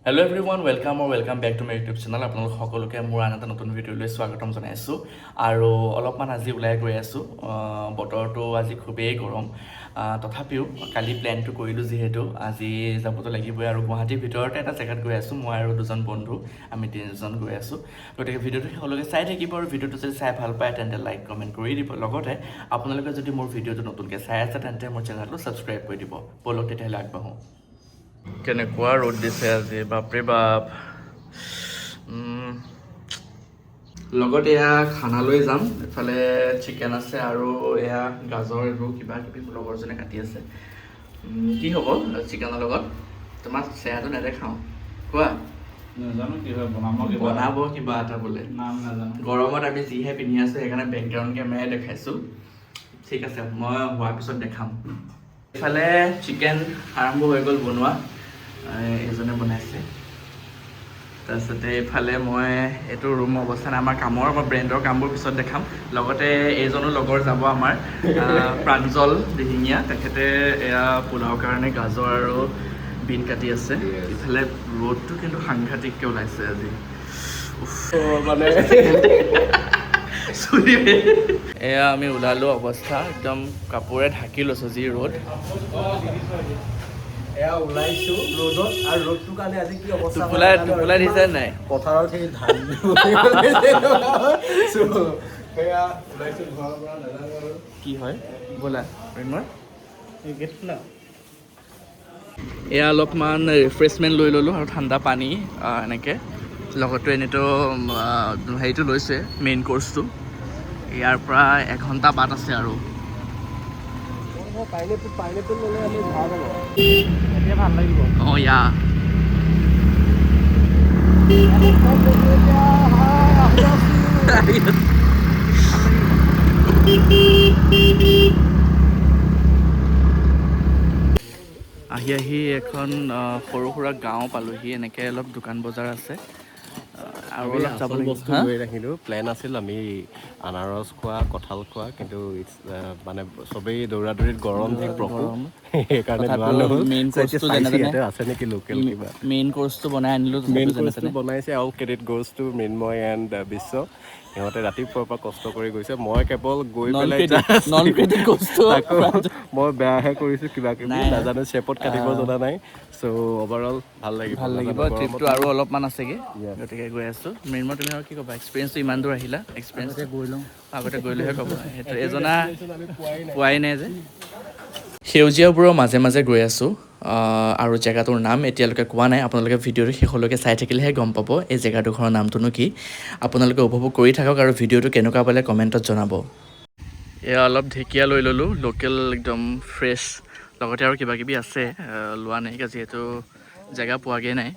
Hello' everyone welcome back to my YouTube channel. আপোনালোক সকলোকে মোৰ আন এটা নতুন ভিডিঅ'লৈ স্বাগতম জনাইছোঁ। আৰু অলপমান আজি ওলাই গৈ আছোঁ। বতৰটো আজি খুবেই গৰম, তথাপিও কালি প্লেনটো কৰিলোঁ যিহেতু আজি যাবতো লাগিবই। আৰু গুৱাহাটীৰ ভিতৰতে এটা জেগাত গৈ আছোঁ, মই আৰু দুজন বন্ধু, আমি তিনিজন গৈ আছোঁ। গতিকে ভিডিঅ'টো সকলোকে চাই থাকিব, আৰু ভিডিঅ'টো যদি চাই ভাল পায় তেন্তে লাইক কমেণ্ট কৰি দিব। লগতে আপোনালোকে যদি মোৰ ভিডিঅ'টো নতুনকৈ চাই আছে তেন্তে মোৰ চেনেলটো ছাবস্ক্ৰাইব কৰি দিব। ব'লক তেতিয়াহ'লে আগবাঢ়োঁ। কেনেকুৱা ৰ'দ দিছে আজি, বাপৰে বাপ। লগত এয়া খানা লৈ যাম। এফালে চিকেন আছে আৰু এয়া গাজৰ এইবোৰ কিবা কিবি লগৰজনে কাটি আছে। কি হ'ব চিকেনৰ লগত? তোমাৰ চেহেৰাটো নেদেখাওঁ, কোৱা। নাজানো কি হয়, বনাব কিবা এটা বোলে। নাজানো। গৰমত আমি যিহে পিন্ধি আছোঁ সেইকাৰণে বেকগ্ৰাউণ্ড কেমেৰাই দেখাইছোঁ। ঠিক আছে, মই হোৱাৰ পিছত দেখাম। এইফালে চিকেন আৰম্ভ হৈ গ'ল বনোৱা, এজনে বনাইছে। তাৰপিছতে এইফালে মই এইটো ৰুম অৱস্থা নাই, আমাৰ কামৰ ব্ৰেণ্ডৰ কামবোৰ পিছত দেখাম। লগতে এইজনো লগৰ যাব আমাৰ, প্ৰাঞ্জল দিহিঙীয়া, তেখেতে এয়া পোলাওৰ কাৰণে গাজৰ আৰু বিন কাটি আছে। ইফালে ৰ'দটো কিন্তু সাংঘাতিককৈ ওলাইছে আজি মানে। এয়া আমি ওলালোঁ, অৱস্থা একদম কাপোৰে ঢাকি লৈছোঁ, যি ৰ'দ। এয়া ওলাইছো ৰ'দত, আৰু ৰ'দটোৰ কাৰণে আজি কি অৱস্থা টোপোলাই দিছে নাই? পথাৰত সেই ধান সেয়া ওলাইছো ঘৰৰ পৰা, নাজানো আৰু কি হয় ব'লা এয়া অলপমান ৰিফ্ৰেছমেণ্ট লৈ ল'লোঁ আৰু ঠাণ্ডা পানী এনেকৈ। লগতে এনেইতো হেৰিটো লৈছে মেইন কৰ্চটো। ইয়াৰ পৰা এঘণ্টা বাট আছে আৰু। পাইনেপল ল'লে আমি ভাল হ'ব, এতিয়া ভাল লাগিব। অঁ ইয়া আহি এখন সৰু সুৰা গাঁও পালোঁহি। এনেকৈ অলপ দোকান বজাৰ আছে আৰু অলপ যাব লাগিব। বস্তু লৈ ৰাখিলোঁ। প্লেন আছিল আমি আনাৰস খোৱা, কঁঠাল খোৱা, কিন্তু মানে চবেই দৌৰা দৌৰিত গৰম যি প্ৰকোপ, সেইকাৰণে লোৱা নহ'ল। মেইন কৰ্চটো যেনে তেনে আছে নেকি লোকেল কিবা? মেইন কৰ্চটো বনাই আনিলোঁ। মেইন কৰ্চটো বনাইছে, আৰু credit goes to Mrinmoy and Bishwa. সিহঁতে ৰাতিপুৱাৰ পৰা কষ্ট কৰি গৈছে, মই কেৱল গৈ পেলাই নন ক্ৰেডিট কৰ্চটো মই বেয়াহে কৰিছোঁ, কিবা কিবি নাই নাজানো, শ্বেপত কাটিব জনা নাই। চ' অভাৰঅল ভাল লাগিব। ট্ৰিপটো আৰু অলপমান আছেগৈ, গতিকে গৈ আছোঁ। মৃন্ময়, তুমি আৰু কি ক'বা? এক্সপিৰিয়েঞ্চটো ইমান দূৰ আহিলা, এক্সপিৰিয়েঞ্চটো গৈ লওঁ। আগতে গ'লেহে ক'ব। সেইটো এজনা পোৱাই নাই যে। সেউজীয়াবোৰৰ মাজে মাজে গৈ আছোঁ, আৰু জেগাটোৰ নাম এতিয়ালৈকে কোৱা নাই। আপোনালোকে ভিডিঅ'টো শেষলৈকে চাই থাকিলেহে গম পাব এই জেগাডোখৰৰ নামটোনো কি। আপোনালোকে উপভোগ কৰি থাকক আৰু ভিডিঅ'টো কেনেকুৱা পালে কমেণ্টত জনাব। এয়া অলপ ঢেকীয়া লৈ ল'লোঁ, লোকেল একদম ফ্ৰেছ। লগতে আৰু কিবা কিবি আছে, লোৱা নাই যিহেতু জেগা পোৱাগৈ নাই।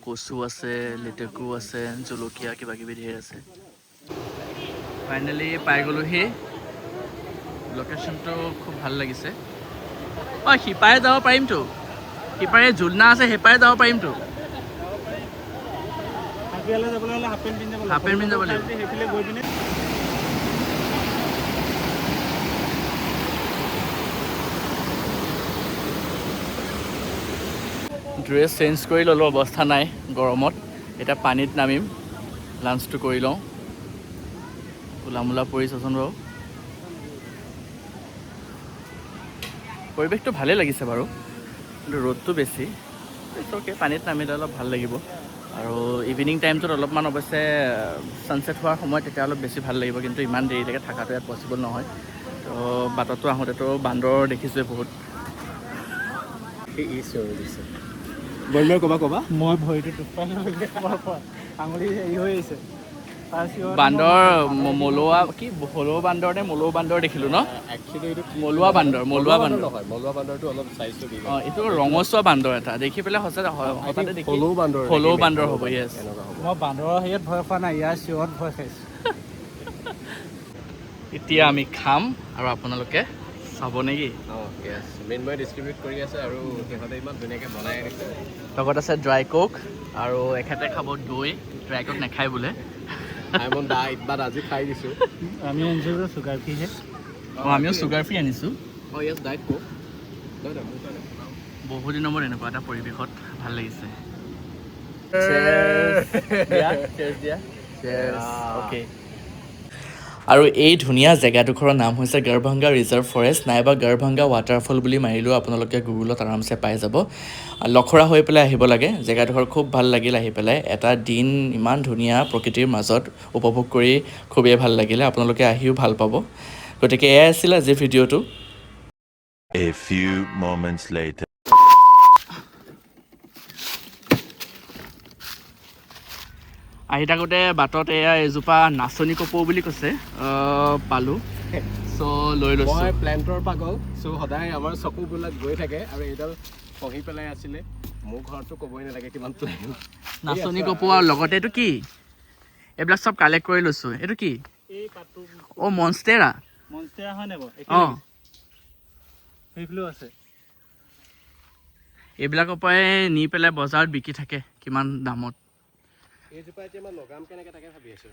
কচু আছে, লেটেকু আছে, জলকীয়া কিবা কিবি ধেৰ আছে। ফাইনেলি পাই গ'লোহি। লোকেশ্যনটো খুব ভাল লাগিছে। অঁ, সিপাৰে যাব পাৰিমতো, সিপাৰে ঝুলনা আছে, সেইপাৰে যাব পাৰিমতো। যাবলৈ হ'লে হাফ পেণ্ট পিন্ধি যাব লাগিব। সেইফালে গৈ পিনে ড্ৰেছ চেঞ্জ কৰি ল'লোঁ, অৱস্থা নাই গৰমত। এতিয়া পানীত নামিম, লাঞ্চটো কৰি লওঁ। কোলা মোলা পৰিছচোন বাৰু। পৰিৱেশটো ভালেই লাগিছে বাৰু, কিন্তু ৰ'দটো বেছি। অ'কে, পানীত নামিলে অলপ ভাল লাগিব। আৰু ইভিনিং টাইমটোত অলপমান অৱশ্যে ছানছেট হোৱাৰ সময়ত তেতিয়া অলপ বেছি ভাল লাগিব, কিন্তু ইমান দেৰিলৈকে থকাটো ইয়াত পচিবল নহয়। তো বাটতো আহোঁতেতো বান্দৰ দেখিছোঁৱে বহুত। ক'বা মই ভৰিটো দুখ আঙুলি হেৰি হৈ আহিছে। বান্দৰ মলুৱা কি হলৌ বান্দৰ নে মলৌ বান্দৰ দেখিলোঁ ন? মলুৱা বান্দৰ নহয়, মলুৱা বান্দৰটো অলপ চাইজটো দি অঁ, এইটো ৰঙচুৱা বান্দৰ এটা দেখি পেলাই হঠাতে দেখি হলৌ বান্দৰ হ'ব। য়েছ, মই বান্দৰৰ হেৰিয়ত ভয় খোৱা নাই, ইয়াৰ চিঞৰত ভয় খাইছোঁ। এতিয়া আমি খাম আৰু আপোনালোকে চাব নেকি? অঁ, য়েছ, মৃন্ময়ে ডিষ্ট্ৰিবিউট কৰি আছে আৰু সিহঁতে ইমান ধুনীয়াকৈ বনাই আনিছে। লগত আছে ড্ৰাই কোক, আৰু এখেতে খাব দৈ। ড্ৰাই কোক নাখায় বোলে। আজি খাই দিছোঁ। আমি আনিছোঁ যে চুগাৰ ফ্ৰীহে। অঁ, আমিও চুগাৰ ফ্ৰী আনিছোঁ। অঁ, য়েছ, ডাইট কোক। বহু দিনৰ মূৰত এনেকুৱা এটা পৰিৱেশত ভাল লাগিছে। আৰু এই ধুনীয়া জেগাডোখৰৰ নাম হৈছে গড়ভংগা ৰিজাৰ্ভ ফৰেষ্ট নাইবা গড়ভংগা ৱাটাৰফল বুলি মাৰিলেও আপোনালোকে গুগলত আৰামছে পাই যাব। লখৰা হৈ পেলাই আহিব লাগে। জেগাডোখৰ খুব ভাল লাগিল আহি পেলাই। এটা দিন ইমান ধুনীয়া প্ৰকৃতিৰ মাজত উপভোগ কৰি খুবেই ভাল লাগিলে। আপোনালোকে আহিও ভাল পাব। গতিকে এয়াই আছিল আজিৰ ভিডিঅ'টো। A few moments later. আহি থাকোঁতে বাটত এয়া এজোপা নাচনি কপৌ বুলি কৈছে পালোঁ। চ' লৈ লৈছোঁ। মই প্লেণ্টৰ পাগল, চ' সদায় আমাৰ চকুবিলাক গৈ থাকে আৰু এইডাল পঢ়ি পেলাই আছিলে। মোৰ ঘৰততো ক'বই নালাগে কিমান প্লেন। নাচনি কপৌ আৰু লগতে এইটো কি এইবিলাক চব কালেক্ট কৰি লৈছোঁ। এইটো কি এই পাতটো অ' মনষ্টেৰা। মনষ্টেৰা হয় নাই বাৰু? অঁ সেইফালেও আছে। এইবিলাকৰ পৰাই নি পেলাই বজাৰত বিকি থাকে কিমান দামত। এইজোপা এতিয়া মই লগাম কেনেকৈ তাকে ভাবি আছোঁ।